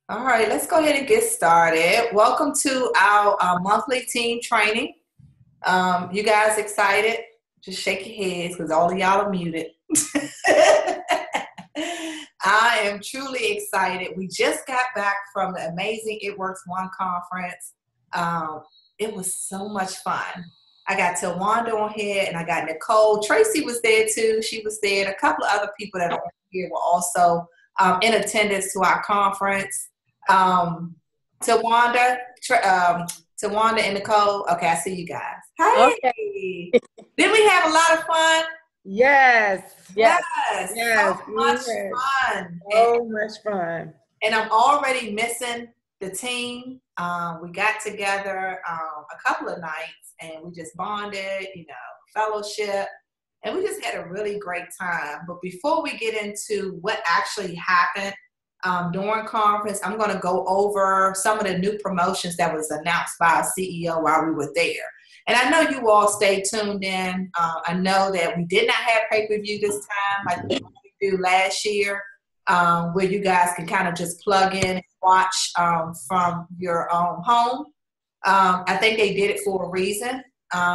All right, let's go ahead and get started. Welcome to our monthly team training. You guys excited? Just shake your heads because all of y'all are muted. I am truly excited. We just got back from the amazing It Works One conference. It was so much fun. I got Tawanda on here and I got Nicole. Tracy was there too. She was there. And a couple of other people that are on here were also in attendance to our conference. Um, Tawanda, Tawanda and Nicole. Okay, I see you guys. Okay. Hey, did we have a lot of fun? Yes. Yes, Yes. so much fun. So much fun. And I'm already missing the team. We got together a couple of nights and we just bonded, fellowship, and we just had a really great time. But before we get into what actually happened during conference, I'm going to go over some of the new promotions that was announced by our CEO while we were there. And I know you all stay tuned in. I know that we did not have pay-per-view this time like we did last year, where you guys can kind of just plug in and watch from your own home. I think they did it for a reason,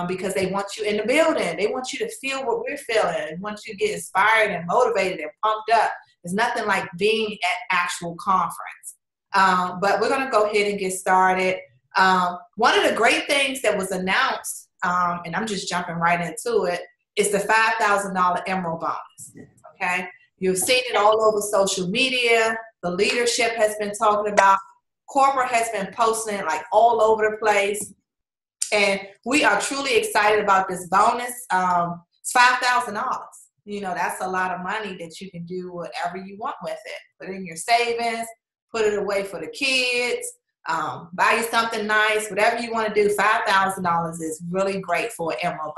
because they want you in the building. They want you to feel what we're feeling. They want you to get inspired and motivated and pumped up. There's nothing like being at actual conference. But we're going to go ahead and get started. One of the great things that was announced, and I'm just jumping right into it, is the $5,000 Emerald bonus. Okay, you've seen it all over social media. The leadership has been talking about. Corporate has been posting it like all over the place, and we are truly excited about this bonus. It's $5,000. That's a lot of money that you can do whatever you want with it. Put it in your savings, put it away for the kids. Buy you something nice, whatever you want to do. $5,000 is really great for an Emerald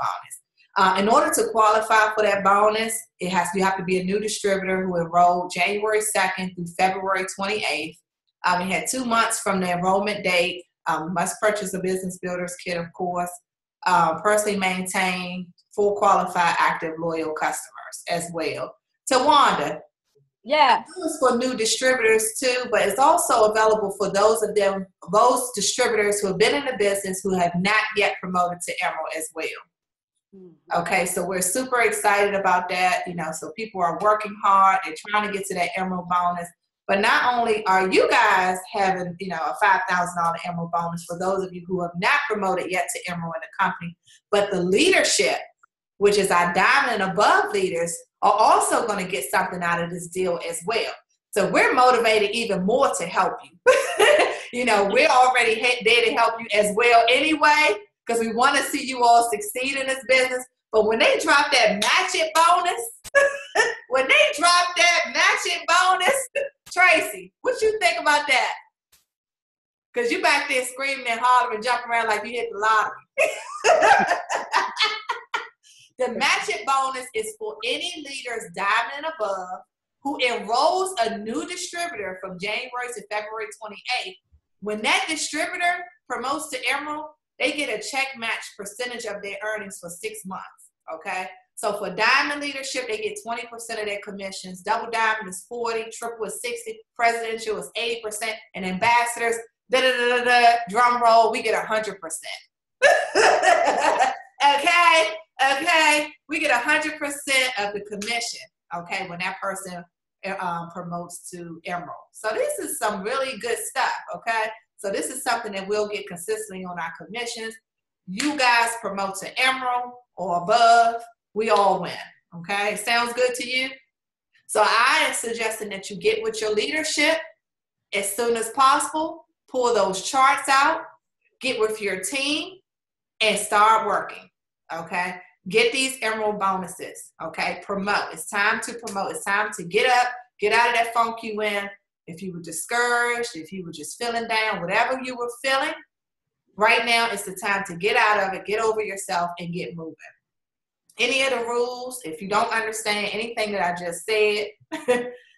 bonus. In order to qualify for that bonus, you have to be a new distributor who enrolled January 2nd through February 28th. We had 2 months from the enrollment date. Must purchase a business builder's kit, of course. Personally maintain full qualified, active, loyal customers as well. Tawanda. Yeah. It's for new distributors too, but it's also available for those distributors who have been in the business who have not yet promoted to Emerald as well. Okay, so we're super excited about that. So people are working hard. They're trying to get to that Emerald bonus. But not only are you guys having, a $5,000 Emerald bonus for those of you who have not promoted yet to Emerald in the company, but the leadership, which is our diamond and above leaders, are also going to get something out of this deal as well. So we're motivated even more to help you. We're already there to help you as well anyway, because we want to see you all succeed in this business. But when they drop that match it bonus, Tracy, what you think about that? Because you back there screaming and hollering, jumping around like you hit the lottery. The match it bonus is for any leaders diamond and above who enrolls a new distributor from January to February 28th. When that distributor promotes to Emerald, they get a check match percentage of their earnings for 6 months. Okay? So for diamond leadership, they get 20% of their commissions. Double diamond is 40%, triple is 60%, presidential is 80%, and ambassadors, drum roll, we get 100%. Okay, we get 100% of the commission. Okay, when that person promotes to Emerald. So this is some really good stuff. Okay, so this is something that we'll get consistently on our commissions. You guys promote to Emerald or above, we all win. Okay, sounds good to you? So I am suggesting that you get with your leadership as soon as possible, pull those charts out, get with your team, and start working. Okay, get these Emerald bonuses. Okay, promote. It's time to promote. It's time to get up, get out of that funk you in. If you were discouraged, if you were just feeling down, whatever you were feeling, right now is the time to get out of it, get over yourself, and get moving. Any of the rules, if you don't understand anything that I just said,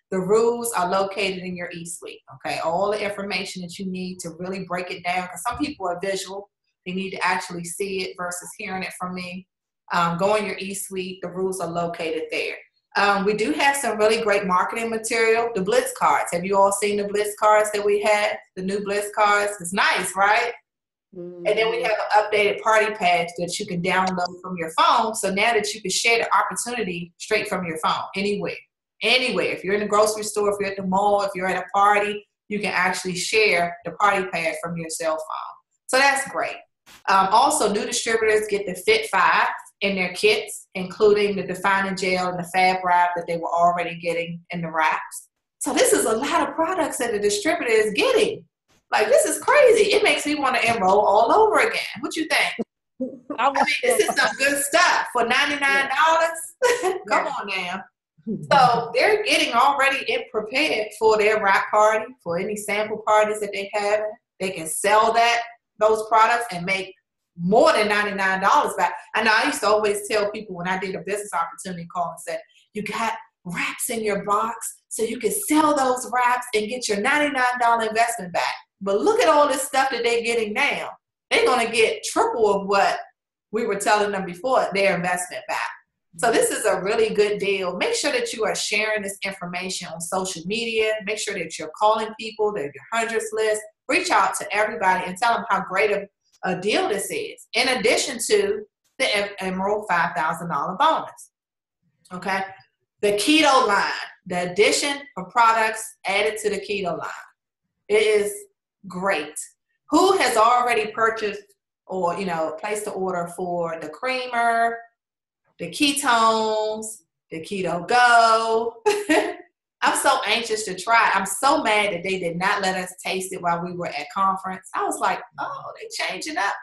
the rules are located in your e-suite. Okay, all the information that you need to really break it down, because some people are visual. They need to actually see it versus hearing it from me. Go in your e-suite. The rules are located there. We do have some really great marketing material. The Blitz cards. Have you all seen the Blitz cards that we had? The new Blitz cards. It's nice, right? Mhm. And then we have an updated party patch that you can download from your phone. So now that you can share the opportunity straight from your phone, anywhere. Anywhere. If you're in the grocery store, if you're at the mall, if you're at a party, you can actually share the party patch from your cell phone. So that's great. Also, new distributors get the Fit 5 in their kits, including the defining gel and the fab wrap that they were already getting in the wraps. So this is a lot of products that the distributor is getting. Like, this is crazy. It makes me want to enroll all over again. What you think? I mean, this is some good stuff for $99. Come on now. So they're getting already prepared for their wrap party, for any sample parties that they have. They can sell those products and make more than $99 back. I know I used to always tell people when I did a business opportunity call and said, you got wraps in your box so you can sell those wraps and get your $99 investment back. But look at all this stuff that they're getting now. They're going to get triple of what we were telling them before, their investment back. So this is a really good deal. Make sure that you are sharing this information on social media. Make sure that you're calling people, that your hundreds list. Reach out to everybody and tell them how great a deal this is, in addition to the Emerald $5,000 bonus. Okay? The keto line, the addition of products added to the keto line. It is great. Who has already purchased or, placed the order for the creamer, the ketones, the keto go? I'm so anxious to try. I'm so mad that they did not let us taste it while we were at conference. I was like, oh, they changing up.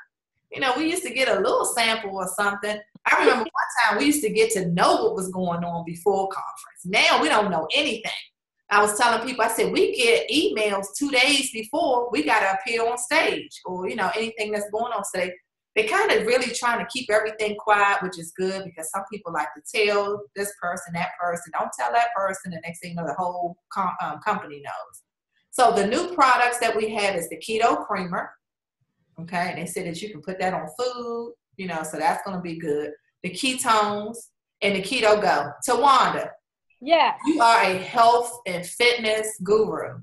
We used to get a little sample or something. I remember one time we used to get to know what was going on before conference. Now we don't know anything. I was telling people, I said, we get emails 2 days before we got to appear on stage or, anything that's going on stage. They're kind of really trying to keep everything quiet, which is good because some people like to tell this person, that person. Don't tell that person. The next thing you know, the whole company knows. So the new products that we have is the keto creamer. Okay. And they said that you can put that on food, so that's going to be good. The ketones and the keto go. Tawanda. Yeah. You are a health and fitness guru.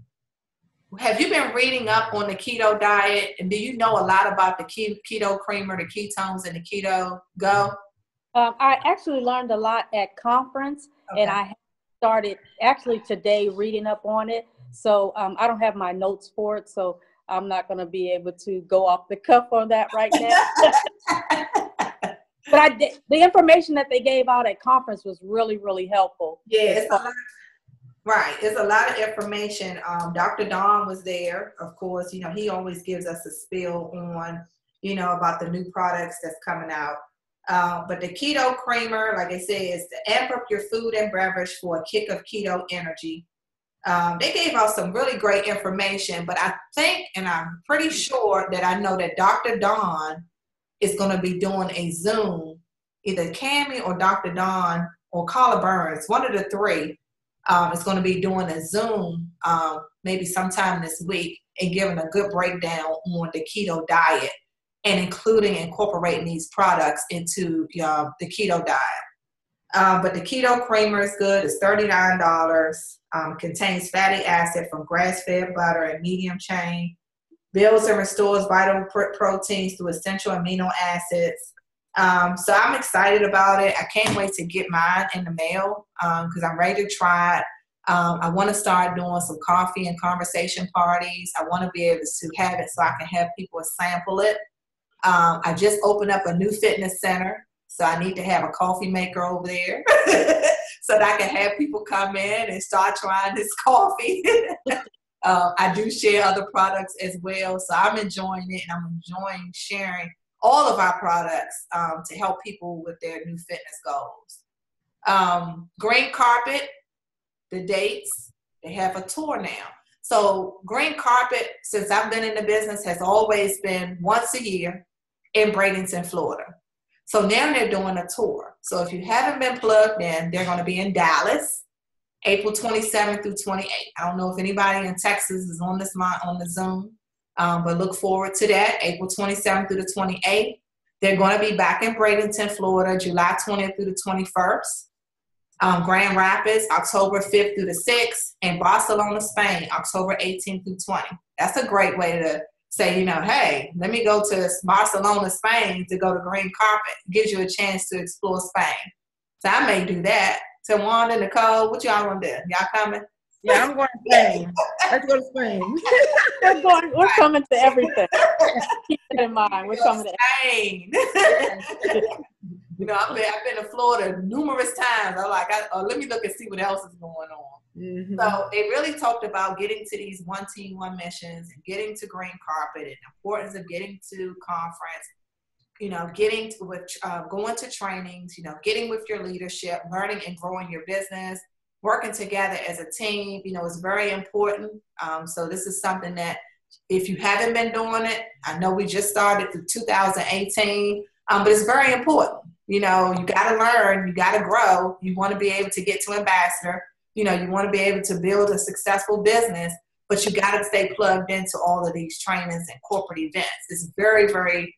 Have you been reading up on the keto diet, and do you know a lot about the keto creamer, the ketones, and the keto go? I actually learned a lot at conference, okay. And I started actually today reading up on it. So I don't have my notes for it, so I'm not going to be able to go off the cuff on that right now. But the information that they gave out at conference was really, really helpful. Yeah, right. It's a lot of information. Dr. Don was there, of course. He always gives us a spiel on, about the new products that's coming out. But the keto creamer, like I said, is to amp up your food and beverage for a kick of keto energy. They gave out some really great information, but I think, and I'm pretty sure that I know that Dr. Don is going to be doing a Zoom, either Cammie or Dr. Don or Carla Burns, one of the three. Is going to be doing a Zoom maybe sometime this week and giving a good breakdown on the keto diet and incorporating these products into the keto diet. But the keto creamer is good. It's $39. Contains fatty acid from grass-fed butter and medium chain. Builds and restores vital proteins through essential amino acids. So I'm excited about it. I can't wait to get mine in the mail because I'm ready to try it. I want to start doing some coffee and conversation parties. I want to be able to have it so I can have people sample it. I just opened up a new fitness center, so I need to have a coffee maker over there so that I can have people come in and start trying this coffee. I do share other products as well, so I'm enjoying it, and I'm enjoying sharing all of our products to help people with their new fitness goals. Green Carpet, the dates, they have a tour now. So Green Carpet, since I've been in the business, has always been once a year in Bradenton, Florida. So now they're doing a tour. So if you haven't been plugged in, they're going to be in Dallas, April 27th through 28th. I don't know if anybody in Texas is on the Zoom. But look forward to that, April 27th through the 28th. They're going to be back in Bradenton, Florida, July 20th through the 21st. Grand Rapids, October 5th through the 6th, and Barcelona, Spain, October 18th through 20th. That's a great way to say, hey, let me go to Barcelona, Spain to go to green carpet. It gives you a chance to explore Spain. So I may do that. So Wanda, Nicole, what y'all want to do? Y'all coming? Yeah, I'm going to Spain. Let's go to Spain. We're coming to everything. Keep that in mind. We're coming to Spain. I've been to Florida numerous times. I'm like, let me look and see what else is going on. Mm-hmm. So they really talked about getting to these one team, one missions, and getting to green carpet, and the importance of getting to conference. Going to trainings. Getting with your leadership, learning and growing your business, working together as a team. Is very important. So this is something that if you haven't been doing it, I know we just started through 2018, but it's very important. You got to learn, you got to grow. You want to be able to get to ambassador. You want to be able to build a successful business, but you got to stay plugged into all of these trainings and corporate events. It's very, very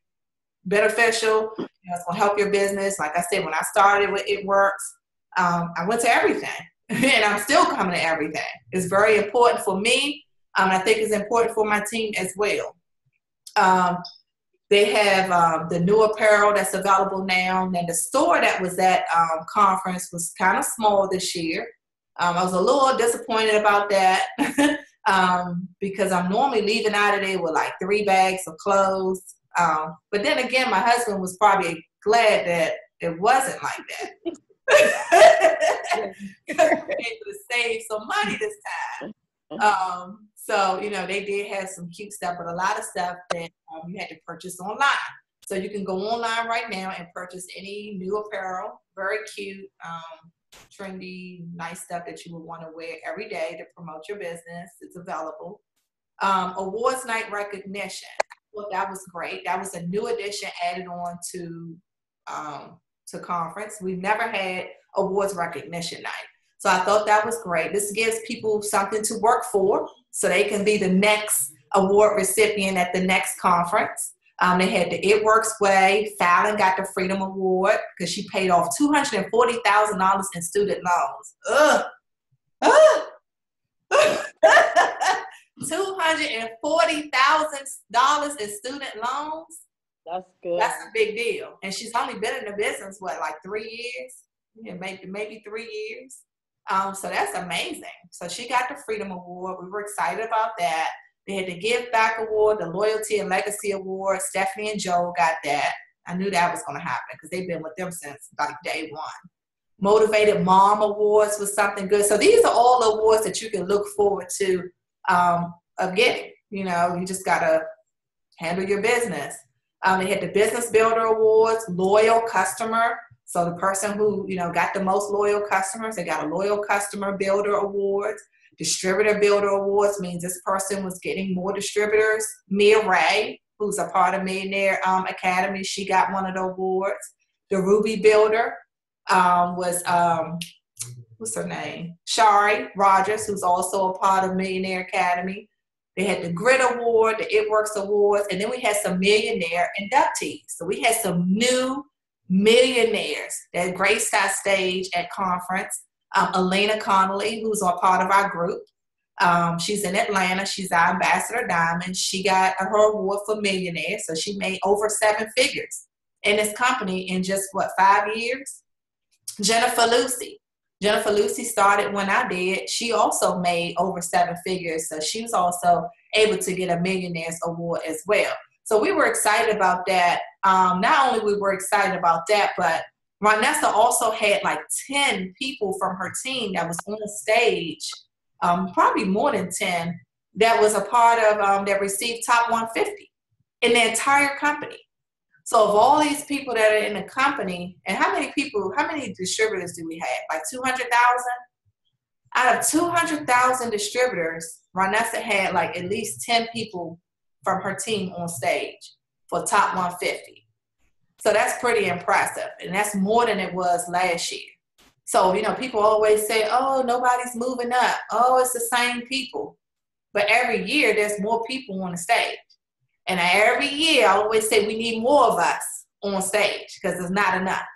beneficial. It's going to help your business. Like I said, when I started with It Works, I went to everything, and I'm still coming to everything. It's very important for me. I think it's important for my team as well. They have the new apparel that's available now. And the store that was at conference was kind of small this year. I was a little disappointed about that because I'm normally leaving out of there with like 3 bags of clothes. But then again, my husband was probably glad that it wasn't like that. Because we were able to save some money this time. So, they did have some cute stuff, but a lot of stuff that you had to purchase online. So you can go online right now and purchase any new apparel, very cute, trendy, nice stuff that you would want to wear every day to promote your business. It's available. Awards night recognition. Well, that was great. That was a new addition added on to conference. We've never had awards recognition night. So I thought that was great. This gives people something to work for so they can be the next award recipient at the next conference. They had the It Works Way. Fallon got the Freedom Award because she paid off $240,000 in student loans. $240,000 in student loans? That's good. That's a big deal. And she's only been in the business, like 3 years? Yeah, maybe 3 years. So that's amazing. So she got the Freedom Award. We were excited about that. They had the Give Back Award, the Loyalty and Legacy Award. Stephanie and Joel got that. I knew that was going to happen because they've been with them since like day one. Motivated Mom Awards was something good. So these are all awards that you can look forward to of getting. You just got to handle your business. They had the Business Builder Awards, Loyal Customer. So the person who, got the most loyal customers, they got a Loyal Customer Builder Awards. Distributor Builder Awards means this person was getting more distributors. Mia Ray, who's a part of Millionaire Academy, she got one of the awards. The Ruby Builder was, what's her name? Shari Rogers, who's also a part of Millionaire Academy. They had the Grit Award, the It Works Awards, and then we had some millionaire inductees. So we had some new millionaires that graced our stage at conference. Elena Connolly, who's a part of our group. She's in Atlanta. She's our Ambassador Diamond. She got her award for millionaire. So she made over 7 figures in this company in just, 5 years? Jennifer Lucy started when I did. She also made over 7 figures. So she was also able to get a Millionaires Award as well. So we were excited about that. Not only we were excited about that, but Ronessa also had like 10 people from her team that was on the stage, probably more than 10, that was a part of, that received top 150 in the entire company. So of all these people that are in the company, and how many distributors do we have? Like 200,000? Out of 200,000 distributors, Ronessa had like at least 10 people from her team on stage for top 150. So that's pretty impressive. And that's more than it was last year. So, people always say, oh, nobody's moving up. Oh, it's the same people. But every year there's more people on the stage. And every year I always say we need more of us on stage because it's not enough.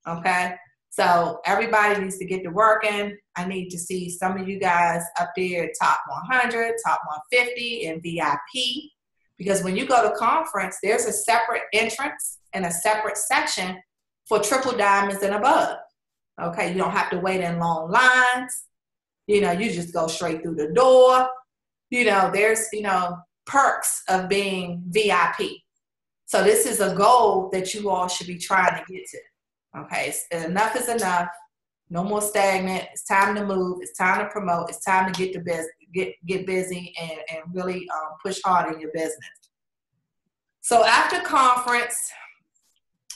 Okay? So everybody needs to get to working. I need to see some of you guys up there, top 100, top 150, and VIP. Because when you go to conference, there's a separate entrance and a separate section for triple diamonds and above. Okay, you don't have to wait in long lines. You just go straight through the door. There's, perks of being VIP. So this is a goal that you all should be trying to get to. Okay, enough is enough. No more stagnant. It's time to move. It's time to promote. It's time to get busy and really push hard in your business. So after conference,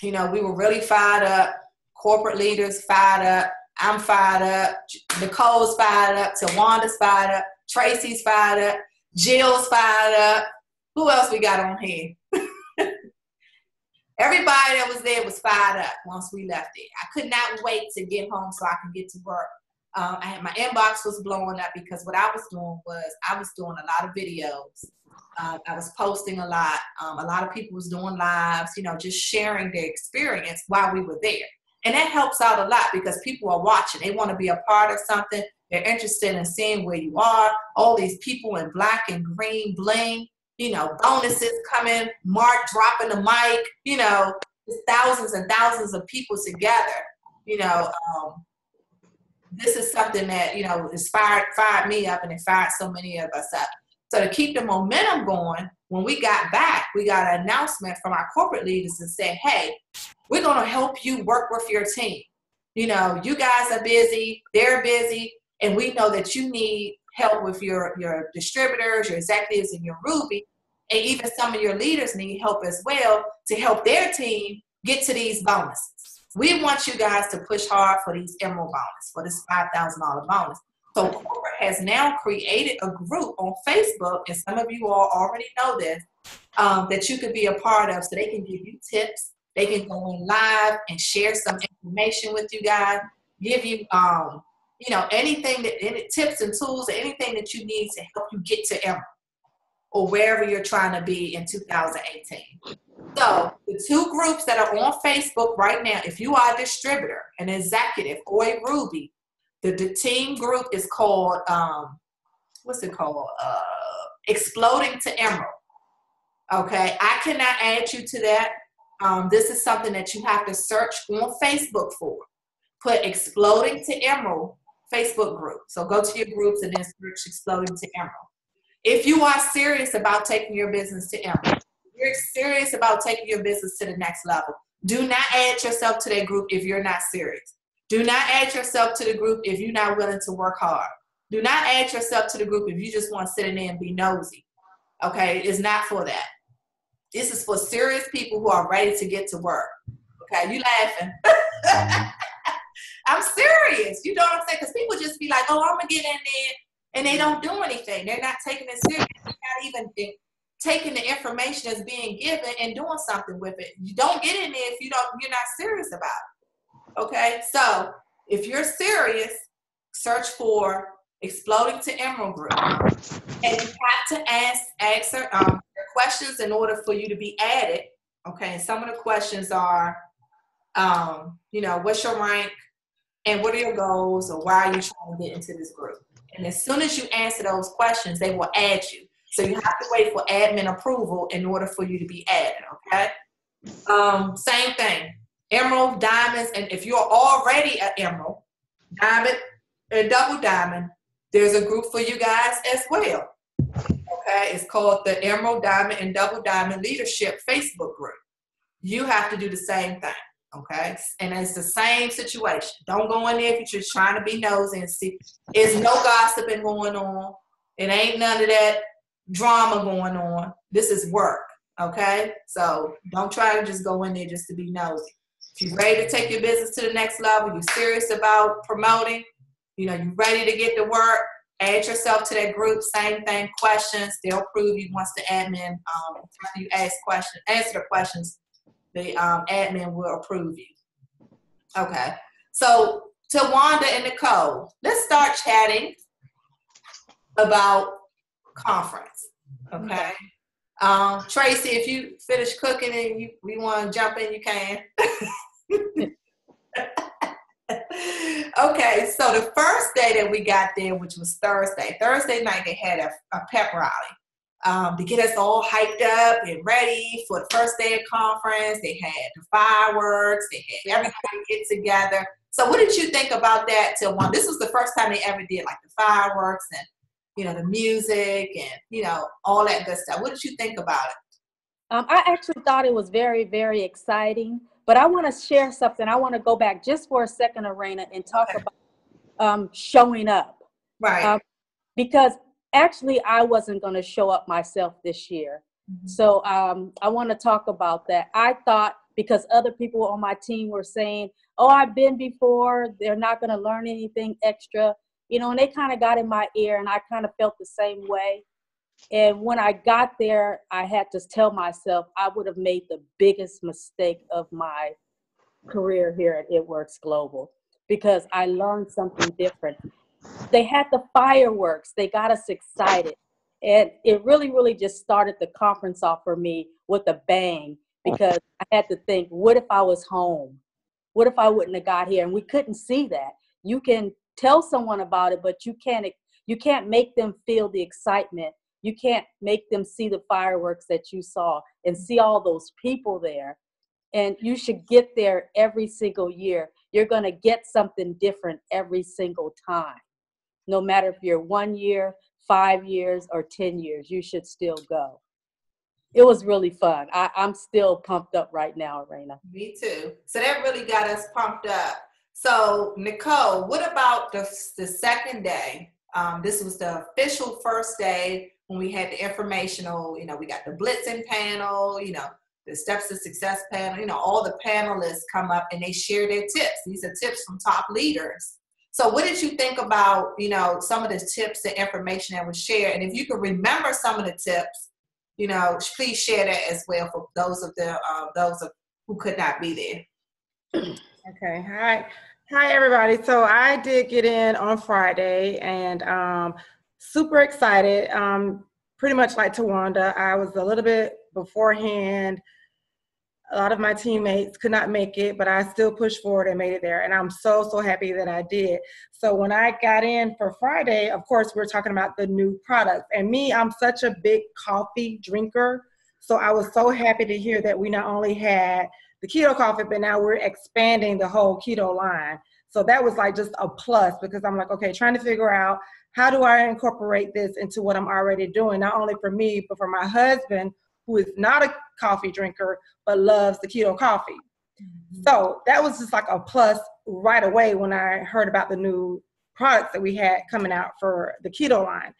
we were really fired up. Corporate leaders fired up. I'm fired up. Nicole's fired up. Tawanda's fired up. Tracy's fired up. Jill's fired up. Who else we got on here? Everybody that was there was fired up once we left it. I could not wait to get home so I could get to work. My inbox was blowing up because what I was doing was I was doing a lot of videos. I was posting a lot. A lot of people was doing lives, just sharing their experience while we were there. And that helps out a lot because people are watching. They want to be a part of something. They're interested in seeing where you are. All these people in black and green bling. Bonuses coming, Mark dropping the mic, thousands and thousands of people together. This is something that, has fired me up and it fired so many of us up. So to keep the momentum going, when we got back, we got an announcement from our corporate leaders and said, hey, we're going to help you work with your team. You guys are busy, they're busy, and we know that you need help with your distributors, your executives, and your Ruby, and even some of your leaders need help as well to help their team get to these bonuses. We want you guys to push hard for these Emerald bonus, for this $5,000 bonus. So corporate has now created a group on Facebook, and some of you all already know this, that you could be a part of so they can give you tips. They can go in live and share some information with you guys, give you anything any tips and tools or anything that you need to help you get to Emerald or wherever you're trying to be in 2018. So the two groups that are on Facebook right now, if you are a distributor, an executive, or a Ruby, the team group is called, Exploding to Emerald. Okay, I cannot add you to that. This is something that you have to search on Facebook for. Put Exploding to Emerald Facebook group. So go to your groups and then search Exploding to Emerald. If you are serious about taking your business to Emerald, you're serious about taking your business to the next level, do not add yourself to that group if you're not serious. Do not add yourself to the group if you're not willing to work hard. Do not add yourself to the group if you just want to sit in there and be nosy. Okay, it's not for that. This is for serious people who are ready to get to work. Okay, you laughing. I'm serious. You know what I'm saying? Because people just be like, oh, I'm going to get in there. And they don't do anything. They're not taking it serious. They're not even taking the information that's being given and doing something with it. You don't get in there if you're not serious about it. Okay? So if you're serious, search for Exploding to Emerald Group. And you have to answer questions in order for you to be added. Okay, and some of the questions are, what's your rank and what are your goals or why are you trying to get into this group? And as soon as you answer those questions, they will add you. So you have to wait for admin approval in order for you to be added, okay? Same thing, Emerald, Diamonds, and if you're already an Emerald, Diamond, and Double Diamond, there's a group for you guys as well. Okay, it's called the Emerald, Diamond, and Double Diamond Leadership Facebook group. You have to do the same thing, okay? And it's the same situation. Don't go in there if you're just trying to be nosy and see. There's no gossiping going on. It ain't none of that drama going on. This is work, okay? So don't try to just go in there just to be nosy. If you're ready to take your business to the next level, you're serious about promoting, you're ready to get to work, add yourself to that group, same thing, questions, they'll approve you once the admin, after you answer the questions, the admin will approve you. Okay, so Tawanda and Nicole, let's start chatting about conference, okay? Tracy, if you finish cooking and we want to jump in, you can. Okay, so the first day that we got there, which was Thursday night, they had a pep rally to get us all hyped up and ready for the first day of conference. They had the fireworks. They had everybody get together. So what did you think about that, Tilwan? This was the first time they ever did like the fireworks and, the music and, all that good stuff. What did you think about it? I actually thought it was very, very exciting, but I want to share something. I want to go back just for a second, Arena, and talk about showing up. Right. Because actually, I wasn't going to show up myself this year. Mm-hmm. So I want to talk about that. I thought because other people on my team were saying, oh, I've been before, they're not going to learn anything extra, and they kind of got in my ear, and I kind of felt the same way. And when I got there, I had to tell myself I would have made the biggest mistake of my career here at It Works Global because I learned something different. They had the fireworks. They got us excited. And it really, really just started the conference off for me with a bang because I had to think, what if I was home? What if I wouldn't have got here? And we couldn't see that. You can tell someone about it, but you can't make them feel the excitement. You can't make them see the fireworks that you saw and see all those people there. And you should get there every single year. You're going to get something different every single time. No matter if you're 1 year, 5 years, or 10 years, you should still go. It was really fun. I'm still pumped up right now, Arena. Me too. So that really got us pumped up. So Nicole, what about the second day? This was the official first day when we had the informational, we got the blitzing panel, the steps to success panel, all the panelists come up and they share their tips. These are tips from top leaders. So what did you think about, some of the tips and information that was shared? And if you can remember some of the tips, please share that as well for those of who could not be there. Okay. Hi, everybody. So I did get in on Friday and super excited. Pretty much like Tawanda, I was a little bit beforehand. A lot of my teammates could not make it, but I still pushed forward and made it there. And I'm so, so happy that I did. So when I got in for Friday, of course, we're talking about the new products. And me, I'm such a big coffee drinker. So I was so happy to hear that we not only had the keto coffee, but now we're expanding the whole keto line. So that was like just a plus because I'm like, okay, trying to figure out how do I incorporate this into what I'm already doing, not only for me, but for my husband, who is not a coffee drinker, but loves the keto coffee. Mm-hmm. So that was just like a plus right away when I heard about the new products that we had coming out for the keto line.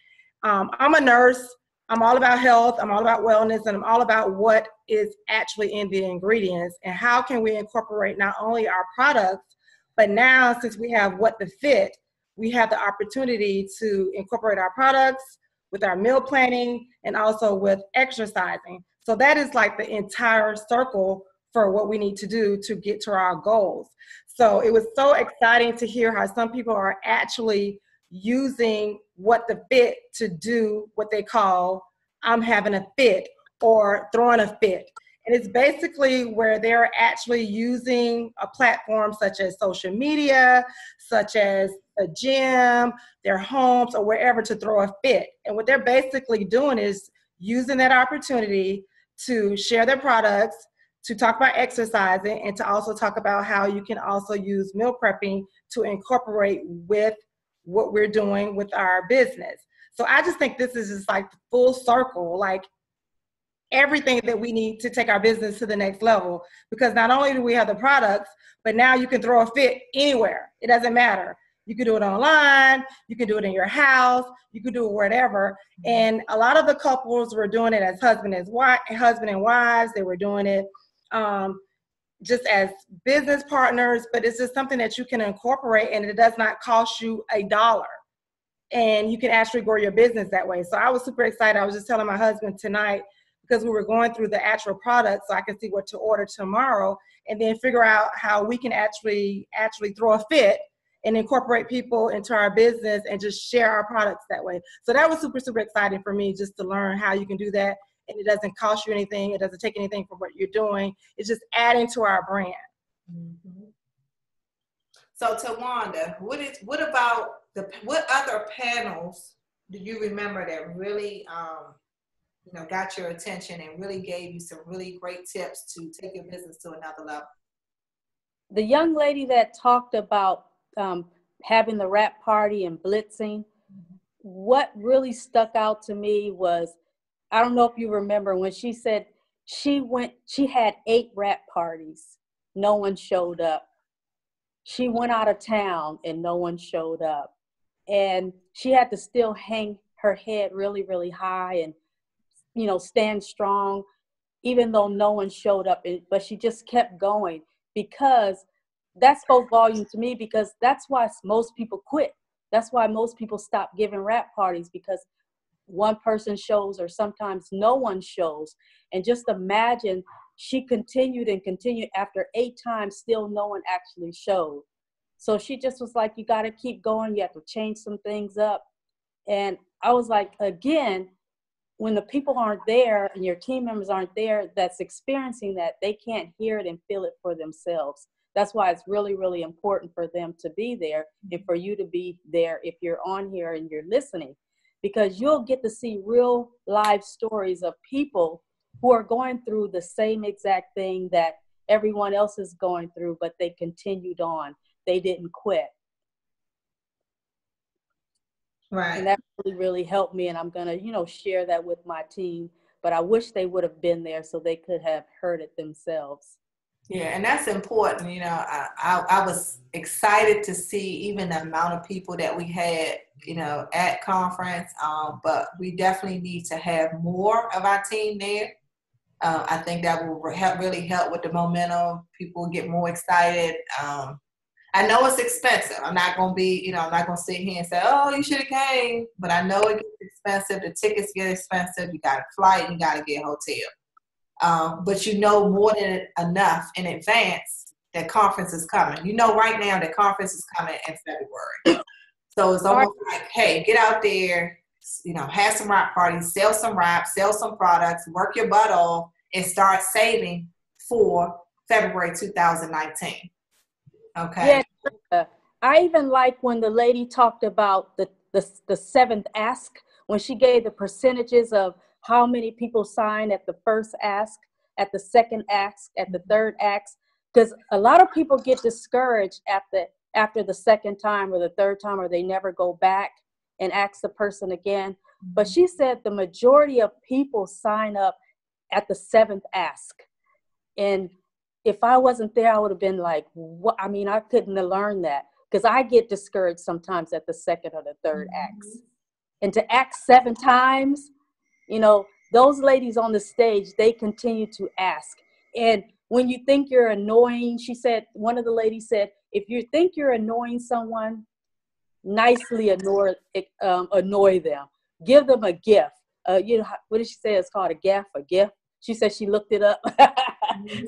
I'm a nurse. I'm all about health. I'm all about wellness, and I'm all about what is actually in the ingredients and how can we incorporate not only our products, but now since we have What the Fit, we have the opportunity to incorporate our products with our meal planning and also with exercising. So that is like the entire circle for what we need to do to get to our goals. So it was so exciting to hear how some people are actually using What the Fit to do what they call I'm having a fit or throwing a fit. And it's basically where they're actually using a platform such as social media, such as a gym, their homes, or wherever to throw a fit. And what they're basically doing is using that opportunity to share their products, to talk about exercising, and to also talk about how you can also use meal prepping to incorporate with what we're doing with our business. So I just think this is just like full circle, like everything that we need to take our business to the next level, because not only do we have the products, but now you can throw a fit anywhere. It doesn't matter. You can do it online, you can do it in your house, you can do it wherever. And a lot of the couples were doing it as husband and wives. They were doing it just as business partners, but it's just something that you can incorporate and it does not cost you $1. And you can actually grow your business that way. So I was super excited. I was just telling my husband tonight, because we were going through the actual product so I could see what to order tomorrow and then figure out how we can actually throw a fit and incorporate people into our business and just share our products that way. So that was super, super exciting for me just to learn how you can do that. And it doesn't cost you anything. It doesn't take anything from what you're doing. It's just adding to our brand. Mm-hmm. So Tawanda, what about what other panels do you remember that really got your attention and really gave you some really great tips to take your business to another level? The young lady that talked about having the wrap party and blitzing, what really stuck out to me was, I don't know if you remember when she said she had 8 wrap parties. No one showed up. She went out of town and no one showed up. And she had to still hang her head really, really high and, stand strong, even though no one showed up. But she just kept going, because that spoke volume to me, because that's why most people quit. That's why most people stop giving wrap parties, because one person shows or sometimes no one shows. And just imagine, she continued and continued. After 8 times, still no one actually showed. So she just was like, you got to keep going. You have to change some things up. And I was like, again, when the people aren't there and your team members aren't there that's experiencing that, they can't hear it and feel it for themselves. That's why it's really, really important for them to be there and for you to be there if you're on here and you're listening, because you'll get to see real live stories of people who are going through the same exact thing that everyone else is going through, but they continued on. They didn't quit. Right. And that really, really helped me. And I'm going to, share that with my team. But I wish they would have been there so they could have heard it themselves. Yeah, and that's important. I was excited to see even the amount of people that we had, at conference. But we definitely need to have more of our team there. I think that will really help with the momentum. People get more excited. I know it's expensive. I'm not going to be, I'm not going to sit here and say, oh, you should have came. But I know it gets expensive. The tickets get expensive. You got a flight. You got to get a hotel. But more than enough in advance that conference is coming. Right now the conference is coming in February. So it's almost like, hey, get out there, have some wrap parties, sell some wraps, sell some products, work your butt off, and start saving for February 2019. Okay. Yeah, I even like when the lady talked about the 7th ask, when she gave the percentages of how many people sign at the first ask, at the second ask, at the third ask, because a lot of people get discouraged after the second time or the third time, or they never go back and ask the person again. But she said the majority of people sign up at the 7th ask. And if I wasn't there, I would have been like, what? I mean, I couldn't have learned that, because I get discouraged sometimes at the second or the third ask. And to ask 7 times, those ladies on the stage, they continue to ask. And when you think you're annoying, she said, one of the ladies said, if you think you're annoying someone, nicely annoy them. Give them a gift. What did she say? It's called a gift. She said she looked it up.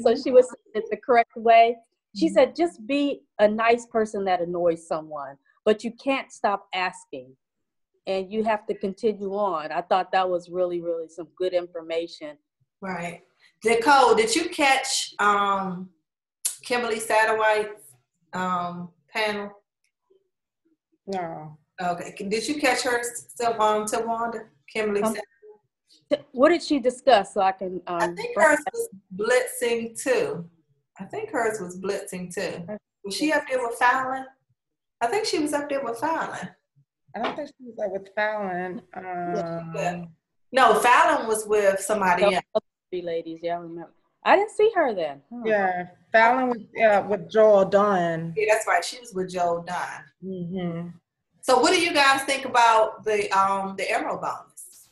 So she was saying it the correct way. She said, just be a nice person that annoys someone, but you can't stop asking. And you have to continue on. I thought that was really, really some good information. Right. Nicole, did you catch Kimberly Satterwhite's panel? No. Okay. Did you catch her still on Tawanda? Kimberly Satterwhite? What did she discuss? So I can. I think hers was blitzing too. Was she up there with Fallon? I think she was up there with Fallon. I don't think she was there with Fallon. No, Fallon was with somebody else. 3 ladies, yeah, I remember. I didn't see her then. Yeah, Fallon was with Joel Dunn. Yeah, that's right. She was with Joel Dunn. Mm-hmm. So, what do you guys think about the Emerald bonus?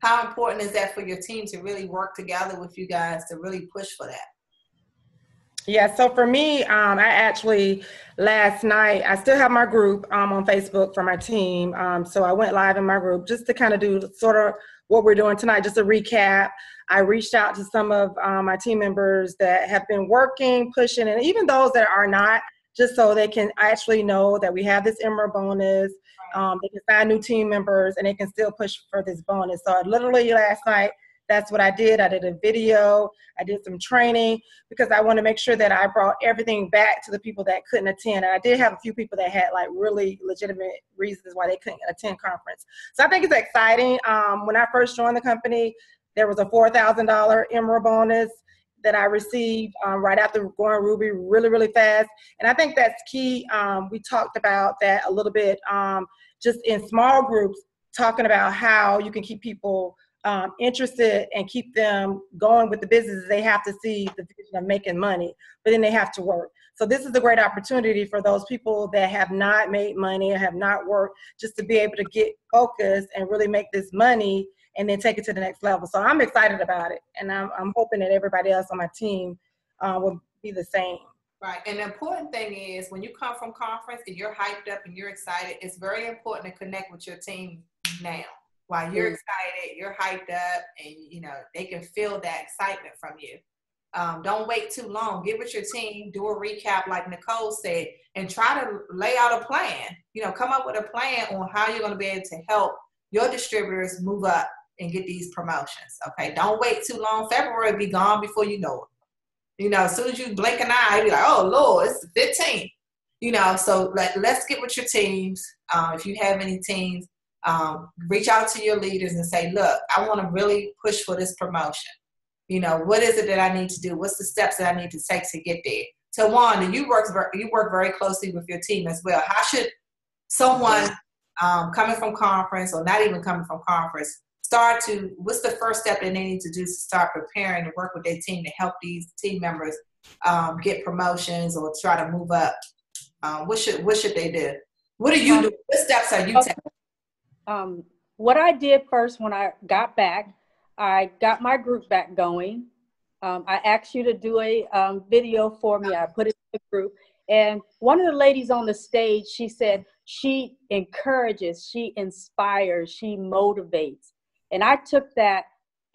How important is that for your team to really work together with you guys to really push for that? Yeah, so for me, I actually last night, I still have my group on Facebook for my team. So I went live in my group just to kind of do sort of what we're doing tonight, just a recap. I reached out to some of my team members that have been working, pushing, and even those that are not, just so they can actually know that we have this Emerald bonus. They can find new team members and they can still push for this bonus. So I literally last night that's what I did. I did a video, I did some training, because I want to make sure that I brought everything back to the people that couldn't attend. And I did have a few people that had like really legitimate reasons why they couldn't attend conference. So I think it's exciting. When I first joined the company, there was a $4,000 Emerald bonus that I received right after going Ruby really, really fast. And I think that's key. We talked about that a little bit just in small groups, talking about how you can keep people interested and keep them going with the business. They have to see the vision of making money, but then they have to work. So this is a great opportunity for those people that have not made money or have not worked, just to be able to get focused and really make this money and then take it to the next level. So I'm excited about it. And I'm hoping that everybody else on my team will be the same. Right. And the important thing is when you come from conference and you're hyped up and you're excited, it's very important to connect with your team now. While you're excited, you're hyped up, and you know they can feel that excitement from you. Don't wait too long. Get with your team, do a recap like Nicole said, and try to lay out a plan. You know, come up with a plan on how you're going to be able to help your distributors move up and get these promotions. Okay, don't wait too long. February will be gone before you know it. You know, as soon as you blink an eye, you'll be like, oh Lord, it's the 15th. You know, so let's get with your teams. If you have any teams. Reach out to your leaders and say, look, I want to really push for this promotion. You know, what is it that I need to do? What's the steps that I need to take to get there? Tawanda, you work very closely with your team as well. How should someone coming from conference or not even coming from conference what's the first step that they need to do to start preparing to work with their team to help these team members get promotions or try to move up? What should they do? What are you doing? What steps are you taking? What I did first when I got back, I got my group back going. I asked you to do a video for me. I put it in the group. And one of the ladies on the stage, she said she encourages, she inspires, she motivates. And I took that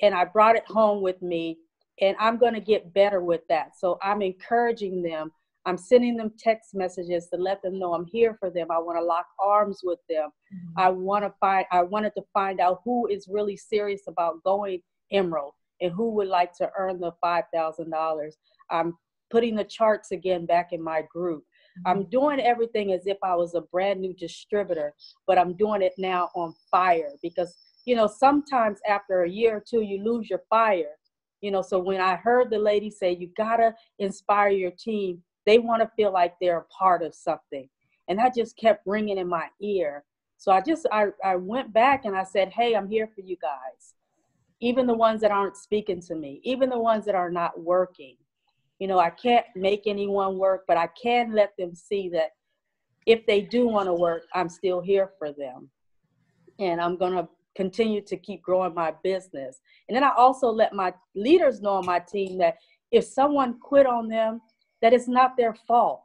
and I brought it home with me, and I'm going to get better with that. So I'm encouraging them. I'm sending them text messages to let them know I'm here for them. I want to lock arms with them. Mm-hmm. I wanted to find out who is really serious about going Emerald and who would like to earn the $5,000. I'm putting the charts again back in my group. Mm-hmm. I'm doing everything as if I was a brand new distributor, but I'm doing it now on fire because, you know, sometimes after a year or two, you lose your fire. You know, so when I heard the lady say, you gotta inspire your team, they want to feel like they're a part of something. And that just kept ringing in my ear. So I went back and I said, hey, I'm here for you guys. Even the ones that aren't speaking to me, even the ones that are not working. You know, I can't make anyone work, but I can let them see that if they do want to work, I'm still here for them. And I'm going to continue to keep growing my business. And then I also let my leaders know on my team that if someone quit on them, that it's not their fault,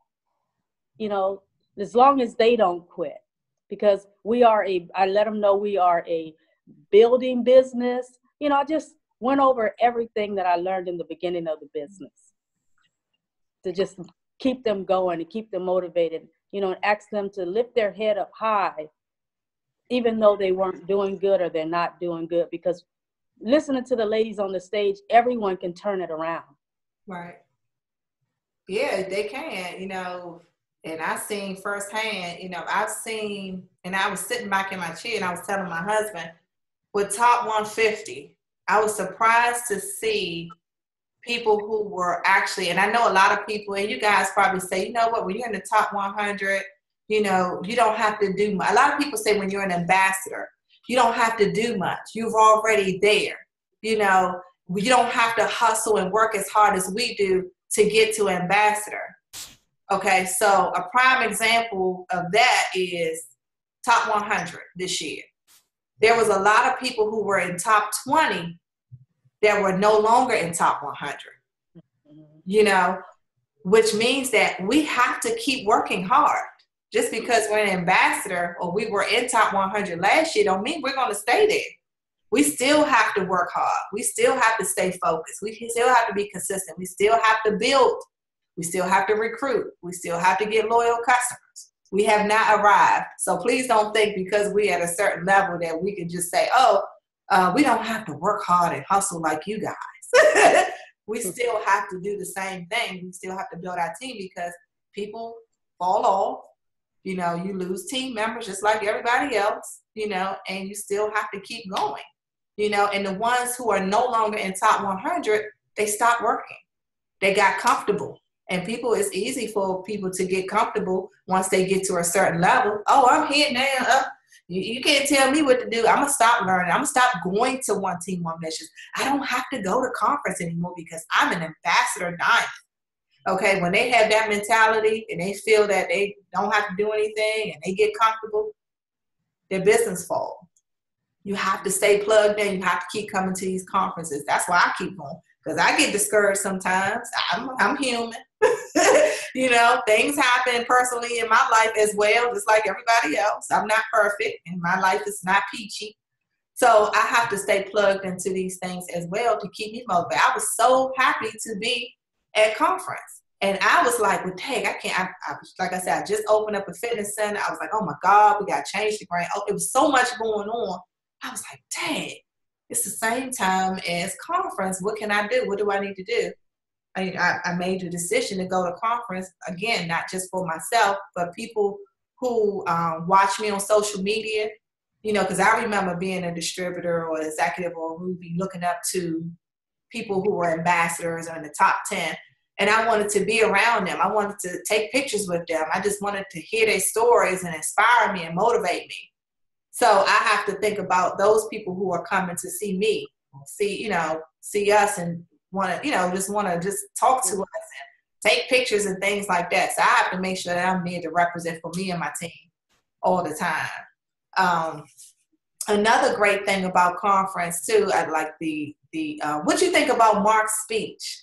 you know, as long as they don't quit, because I let them know we are a building business. You know, I just went over everything that I learned in the beginning of the business to just keep them going and keep them motivated, you know, and ask them to lift their head up high, even though they weren't doing good or they're not doing good, because listening to the ladies on the stage, everyone can turn it around. Right. Yeah, they can, you know, and I've seen firsthand, you know, and I was sitting back in my chair and I was telling my husband, with Top 150, I was surprised to see people who were actually, and I know a lot of people, and you guys probably say, you know what, when you're in the top 100, you know, you don't have to do much. A lot of people say when you're an ambassador, you don't have to do much. You've already there. You know, you don't have to hustle and work as hard as we do to get to ambassador. Okay, so a prime example of that is top 100 this year. There was a lot of people who were in top 20 that were no longer in top 100, you know, which means that we have to keep working hard. Just because we're an ambassador or we were in top 100 last year don't mean we're going to stay there. We still have to work hard. We still have to stay focused. We still have to be consistent. We still have to build. We still have to recruit. We still have to get loyal customers. We have not arrived. So please don't think because we're at a certain level that we can just say, oh, we don't have to work hard and hustle like you guys. We still have to do the same thing. We still have to build our team because people fall off. You know, you lose team members just like everybody else, you know, and you still have to keep going, you know, and the ones who are no longer in top 100, they stop working. They got comfortable. And it's easy for people to get comfortable once they get to a certain level. Oh, I'm here now. You can't tell me what to do. I'm going to stop learning. I'm going to stop going to One Team, One Mission. I don't have to go to conference anymore because I'm an ambassador diamond. Okay, when they have that mentality and they feel that they don't have to do anything and they get comfortable, their business falls. You have to stay plugged in. You have to keep coming to these conferences. That's why I keep going, because I get discouraged sometimes. I'm human. You know, things happen personally in my life as well, just like everybody else. I'm not perfect, and my life is not peachy. So I have to stay plugged into these things as well to keep me motivated. I was so happy to be at conference. And I was like, well, dang, I can't. Like I said, I just opened up a fitness center. I was like, oh my God, we got to change the brand. Oh, it was so much going on. I was like, dang, it's the same time as conference. What can I do? What do I need to do? I made the decision to go to conference, again, not just for myself, but people who watch me on social media, you know, because I remember being a distributor or executive or who be looking up to people who were ambassadors or in the top 10. And I wanted to be around them. I wanted to take pictures with them. I just wanted to hear their stories and inspire me and motivate me. So I have to think about those people who are coming to see me, see us and want to just talk to us and take pictures and things like that. So I have to make sure that I'm there to represent for me and my team all the time. Another great thing about conference too, I like what you think about Mark's speech?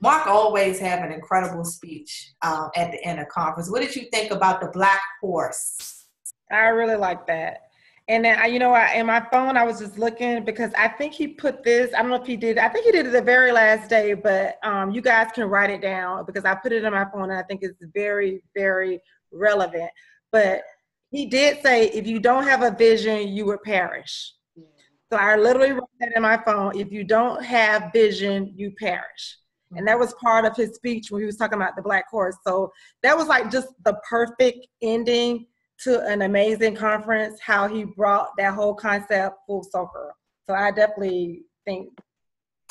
Mark always have an incredible speech at the end of conference. What did you think about the Black Horse? I really like that. And then, in my phone, I was just looking because I think he put this, I don't know if he did, I think he did it the very last day, but you guys can write it down because I put it in my phone and I think it's very, very relevant. But he did say, if you don't have a vision, you will perish. So I literally wrote that in my phone. If you don't have vision, you perish. And that was part of his speech when he was talking about the Black Horse. So that was like just the perfect ending to an amazing conference, how he brought that whole concept full circle. So I definitely think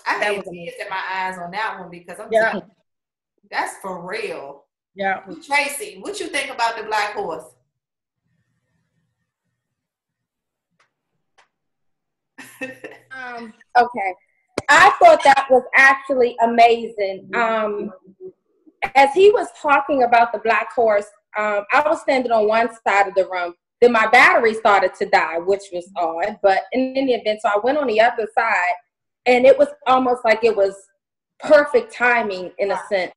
I had tears in my eyes on that one because that's for real. Yeah. Tracy, what you think about the Black Horse? Okay. I thought that was actually amazing. As he was talking about the Black Horse, I was standing on one side of the room. Then my battery started to die, which was odd. But in any event, so I went on the other side, and it was almost like it was perfect timing in a sense,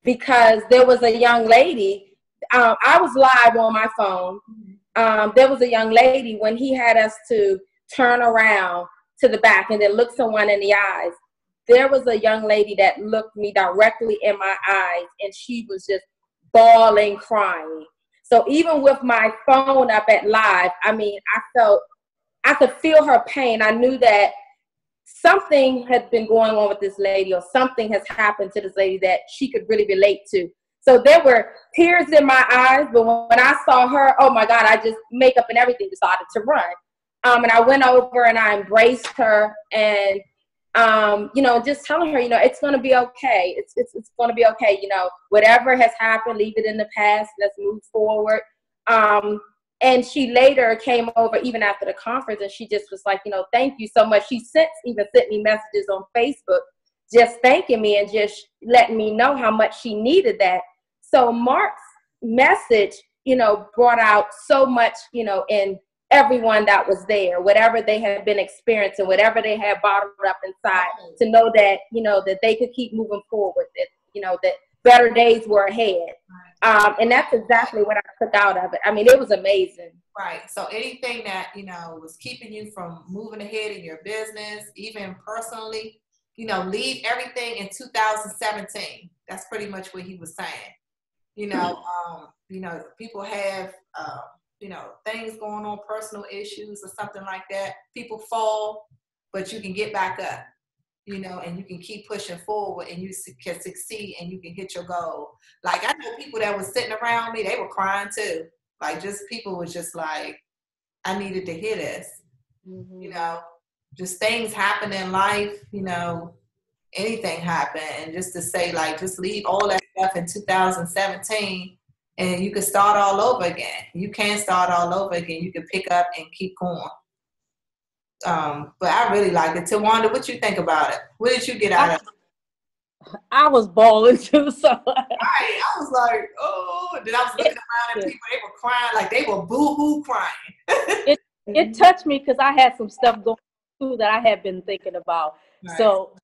because there was a young lady. I was live on my phone. There was a young lady when he had us to turn around to the back and then look someone in the eyes. There was a young lady that looked me directly in my eyes, and she was just bawling, crying. So even with my phone up at live, I could feel her pain. I knew that something had been going on with this lady, or something has happened to this lady that she could really relate to. So there were tears in my eyes, but when I saw her, oh my God, I just, makeup and everything, decided to run. And I went over and I embraced her and, just telling her, it's going to be okay. It's going to be okay. Whatever has happened, leave it in the past. Let's move forward. And she later came over even after the conference, and she just was like, thank you so much. She even sent me messages on Facebook just thanking me and just letting me know how much she needed that. So Mark's message, brought out so much, in everyone that was there, whatever they had been experiencing, whatever they had bottled up inside, to know that, that they could keep moving forward, that, that better days were ahead. And that's exactly what I took out of it. It was amazing. Right. So anything that, was keeping you from moving ahead in your business, even personally, leave everything in 2017. That's pretty much what he was saying. People have things going on, personal issues or something like that, people fall, but you can get back up, and you can keep pushing forward and you can succeed and you can hit your goal. Like, I know people that was sitting around me, they were crying too. Like, just people was just like, I needed to hear this. Just things happen in life, anything happen. And just to say, like, just leave all that stuff in 2017 and you can start all over again. You can start all over again. You can pick up and keep going. But I really like it. Tawanda, what you think about it? What did you get out of it? I was bawling too. So I was like, oh. Then I was looking around at people, they were crying, like they were boo-hoo crying. It touched me because I had some stuff going through that I had been thinking about. Right. So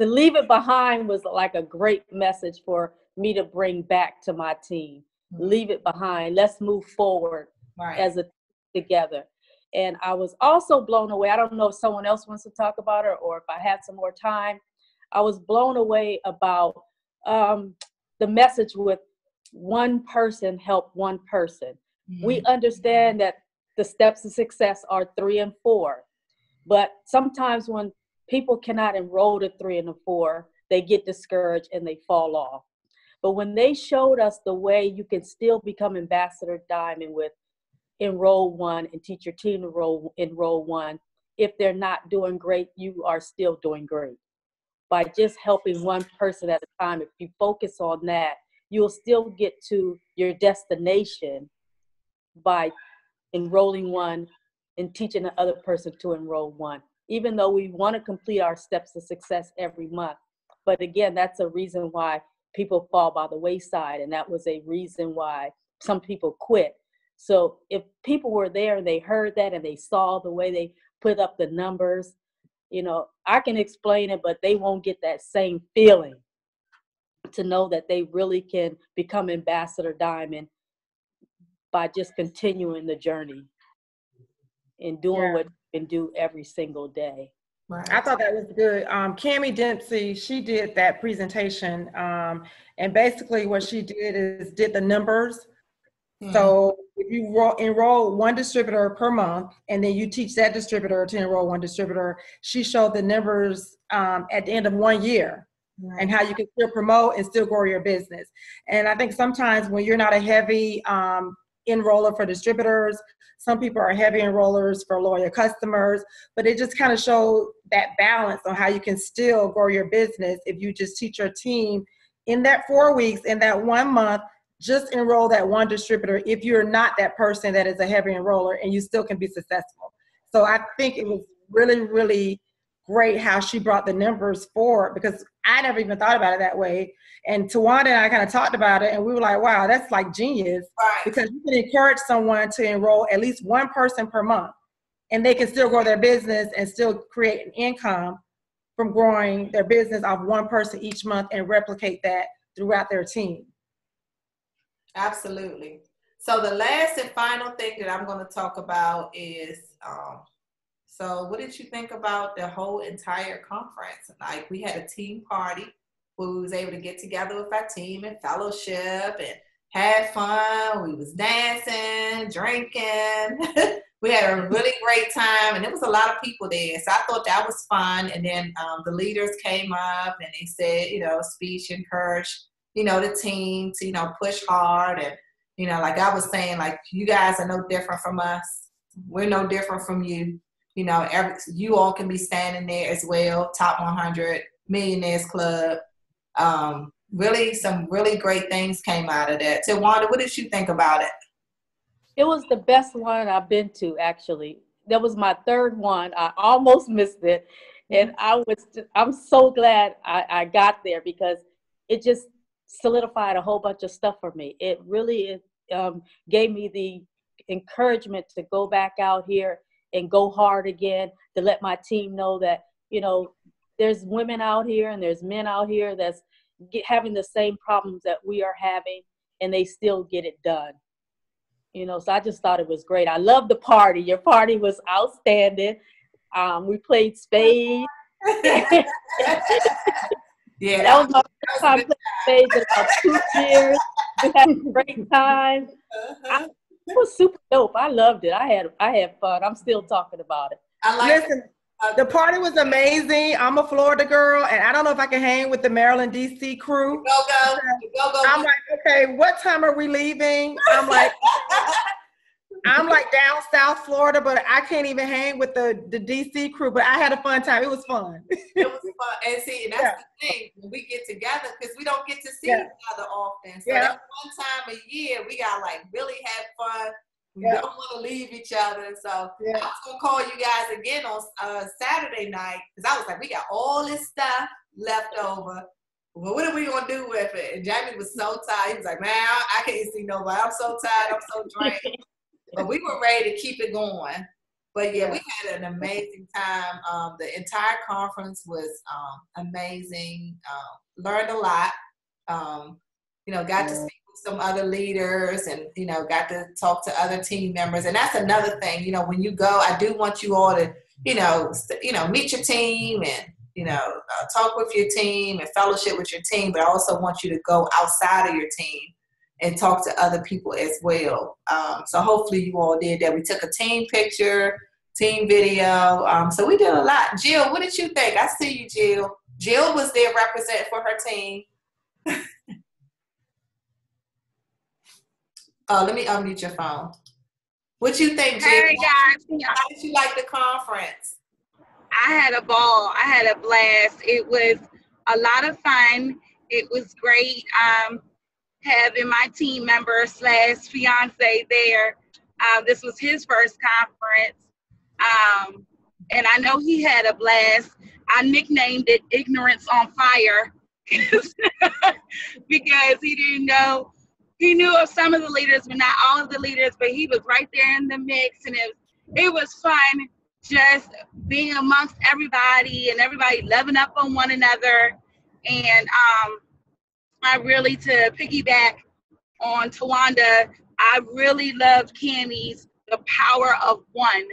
to leave it behind was like a great message for me to bring back to my team. Mm-hmm. Leave it behind. Let's move forward as a team together. And I was also blown away. I don't know if someone else wants to talk about it or if I had some more time. I was blown away about the message with one person help one person. Mm-hmm. We understand that the steps to success are 3 and 4. But sometimes when people cannot enroll to 3 and 4, they get discouraged and they fall off. But when they showed us the way you can still become Ambassador Diamond with enroll 1 and teach your team to enroll 1, if they're not doing great, you are still doing great. By just helping one person at a time, if you focus on that, you'll still get to your destination by enrolling 1 and teaching the other person to enroll 1, even though we want to complete our steps to success every month. But again, that's a reason why people fall by the wayside. And that was a reason why some people quit. So if people were there and they heard that and they saw the way they put up the numbers, I can explain it, but they won't get that same feeling to know that they really can become Ambassador Diamond by just continuing the journey and doing what you can do every single day. Right. I thought that was good. Cammie Dempsey, she did that presentation. And basically what she did is did the numbers. Mm-hmm. So if you enroll 1 distributor per month, and then you teach that distributor to enroll 1 distributor, she showed the numbers at the end of 1 year. Right. And how you can still promote and still grow your business. And I think sometimes when you're not a heavy enroller for distributors, some people are heavy enrollers for loyal customers, but it just kind of showed that balance on how you can still grow your business if you just teach your team in that 4 weeks, in that 1 month, just enroll that 1 distributor if you're not that person that is a heavy enroller, and you still can be successful. So I think it was really, really great how she brought the numbers forward, because I never even thought about it that way. And Tawanda and I kind of talked about it, and we were like, wow, that's like genius. Right. Because you can encourage someone to enroll at least 1 person per month, and they can still grow their business and still create an income from growing their business off 1 person each month and replicate that throughout their team. Absolutely. So the last and final thing that I'm going to talk about is, so what did you think about the whole entire conference? Like, we had a team party where we was able to get together with our team and fellowship and had fun. We was dancing, drinking. We had a really great time, and there was a lot of people there. So I thought that was fun. And then the leaders came up and they said, speech encouraged, the team to, push hard. And, like I was saying, like, you guys are no different from us. We're no different from you. You all can be standing there as well. Top 100 Millionaires Club. Really, some really great things came out of that. Tawanda, what did you think about it? It was the best one I've been to, actually. That was my 3rd one. I almost missed it. And I'm so glad I got there, because it just solidified a whole bunch of stuff for me. It really gave me the encouragement to go back out here and go hard again, to let my team know that, there's women out here and there's men out here that's having the same problems that we are having, and they still get it done. So I just thought it was great. I love the party. Your party was outstanding. We played spades. Yeah, that was my first time playing spades in about 2 years. We had a great time. It was super dope. I loved it. I had fun. I'm still talking about it. I like Listen, the party was amazing. I'm a Florida girl, and I don't know if I can hang with the Maryland, D.C. crew. Go. I'm like, okay, what time are we leaving? I'm like down South Florida, but I can't even hang with the DC crew. But I had a fun time. It was fun. It was fun. And see, and that's the thing, when we get together, because we don't get to see each other often. So that one time a year, we got like really have fun. We don't want to leave each other. So I was going to call you guys again on Saturday night, because I was like, we got all this stuff left over. Well, what are we going to do with it? And Jamie was so tired. He was like, man, I can't see nobody. I'm so tired. I'm so drained. But we were ready to keep it going. But yeah, we had an amazing time. The entire conference was amazing. Learned a lot. Got to speak with some other leaders, and got to talk to other team members. And that's another thing. When you go, I do want you all to meet your team and talk with your team and fellowship with your team. But I also want you to go outside of your team and talk to other people as well. So hopefully you all did that. We took a team picture, team video. So we did a lot. Jill, what did you think? I see you, Jill. Jill was there representing for her team. Let me unmute your phone. What you think, Jill? Hey, guys. How did you like the conference? I had a ball. I had a blast. It was a lot of fun. It was great. Having my team member / fiance there. This was his first conference. And I know he had a blast. I nicknamed it Ignorance on Fire because he didn't know. He knew of some of the leaders, but not all of the leaders, but he was right there in the mix. And it was fun just being amongst everybody and everybody loving up on one another. And I really, to piggyback on Tawanda, I really loved Cammie's The Power of One.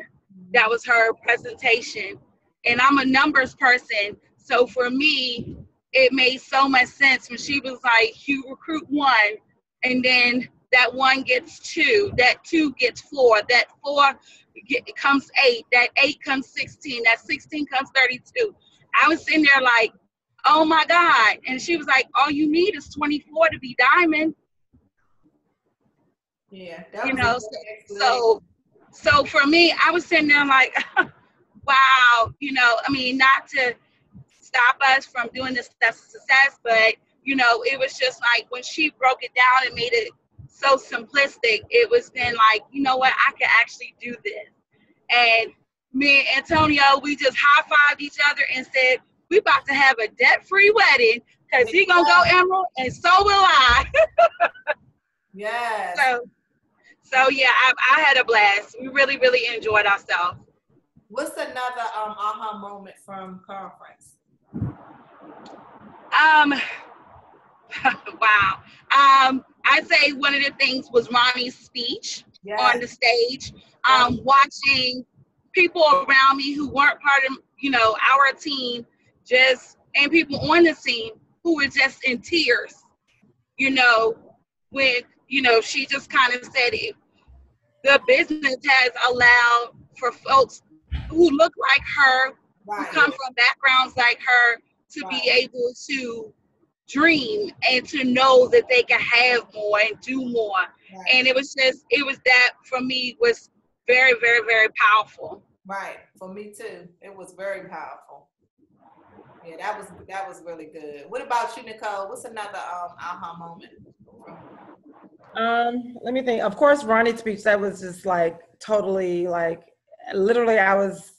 That was her presentation. And I'm a numbers person, so for me, it made so much sense when she was like, you recruit one, and then that one gets two, that two gets four, that four comes 8, that 8 comes 16, that 16 comes 32. I was sitting there like, oh my God. And she was like, all you need is 24 to be diamond. Yeah. So for me, I was sitting there like, wow, not to stop us from doing this success, but, it was just like when she broke it down and made it so simplistic, it was then like, you know what, I can actually do this. And me and Antonio, we just high-fived each other and said, we about to have a debt-free wedding because he gonna go Emerald and so will I. Yes. So yeah, I had a blast. We really, really enjoyed ourselves. What's another aha moment from conference? Wow. I'd say one of the things was Ronnie's speech on the stage. Watching people around me who weren't part of, our team, and people on the team who were just in tears, when, she just kind of said it. The business has allowed for folks who look like her, who come from backgrounds like her, to be able to dream and to know that they can have more and do more. And it was that for me was very, very, very powerful. Right. For me too. It was very powerful. Yeah, that was really good. What about you, Nicole? What's another aha moment? Let me think. Of course, Ronnie's speech, that was just like totally like, literally I was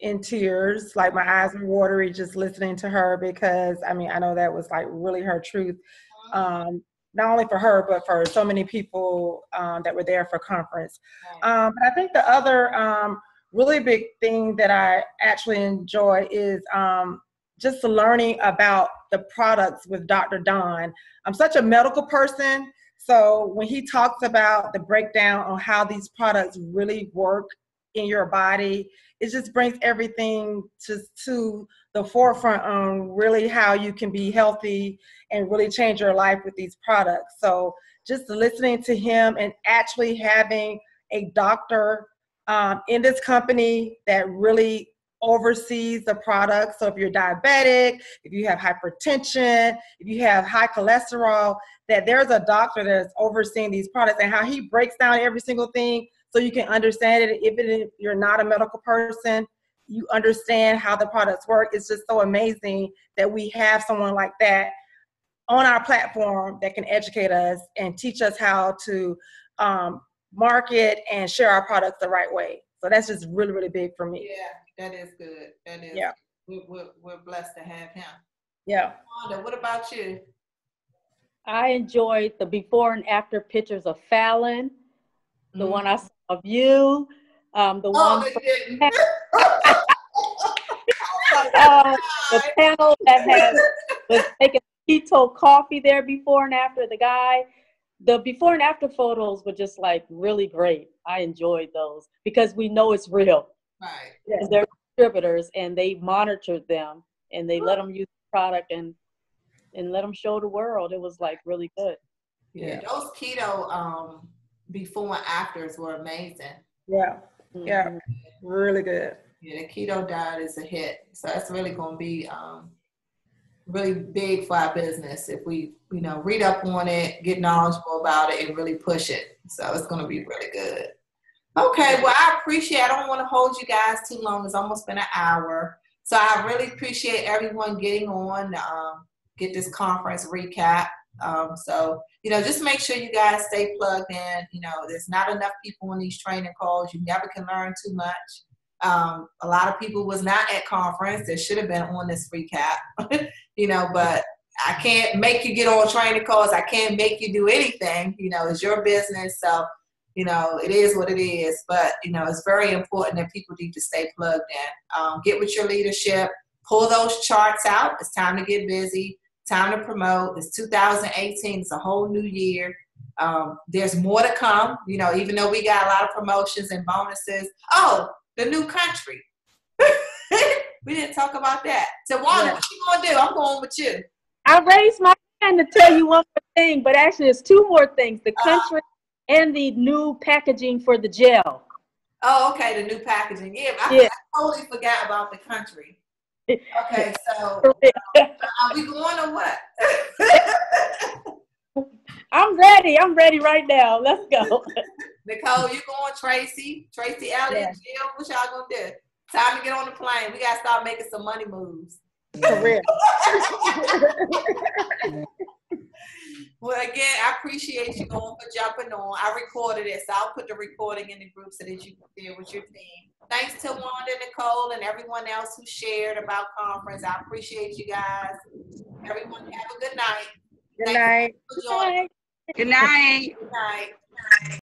in tears, like my eyes were watery just listening to her, because I know that was like really her truth. Not only for her, but for so many people that were there for conference. But I think the other really big thing that I actually enjoy is just learning about the products with Dr. Don. I'm such a medical person, so when he talks about the breakdown on how these products really work in your body, it just brings everything to the forefront on really how you can be healthy and really change your life with these products. So just listening to him and actually having a doctor in this company that really oversees the product. So if you're diabetic, if you have hypertension, if you have high cholesterol, that there's a doctor that's overseeing these products, and how he breaks down every single thing so you can understand it. If you're not a medical person, you understand how the products work. It's just so amazing that we have someone like that on our platform that can educate us and teach us how to market and share our products the right way. So that's just really, really big for me. Yeah, that is good. That is. Yeah. We're blessed to have him. Yeah. Wanda, what about you? I enjoyed the before and after pictures of Fallon, the one I saw of you, the one they from didn't. the panel that was taking keto coffee there before and after the guy. The before and after photos were just like really great. I enjoyed those because we know it's real. Right. Yeah. They're distributors and they monitored them and they let them use the product and let them show the world. It was like really good. Yeah, those keto before and afters were amazing. Yeah, yeah, really good. Yeah, the keto diet is a hit. So that's really going to be really big for our business if we, read up on it, get knowledgeable about it, and really push it. So it's going to be really good. Okay, well, I don't want to hold you guys too long. It's almost been an hour. So I really appreciate everyone getting on, get this conference recap. So, just make sure you guys stay plugged in. There's not enough people on these training calls. You never can learn too much. A lot of people was not at conference that should have been on this recap, but I can't make you get on training calls. I can't make you do anything. It's your business. So, it is what it is. But, it's very important that people need to stay plugged in. Get with your leadership. Pull those charts out. It's time to get busy. Time to promote. It's 2018. It's a whole new year. There's more to come, even though we got a lot of promotions and bonuses. Oh, the new country. We didn't talk about that. So, Wanda, what you going to do? I'm going with you. I raised my hand to tell you one more thing, but actually it's two more things. The country and the new packaging for the gel. Oh, okay, the new packaging. Yeah, I totally forgot about the country. Okay, so are we going or what? I'm ready. I'm ready right now. Let's go. Nicole, you going? Tracy, Elliott, Jill, what y'all gonna do? Time to get on the plane. We gotta start making some money moves. For real. Well, again, I appreciate you going for jumping on. I recorded it, so I'll put the recording in the group so that you can share with your team. Thanks to Wanda, Nicole, and everyone else who shared about conference. I appreciate you guys. Everyone, have a good night. Good night. Thanks for joining. Good night. Good night.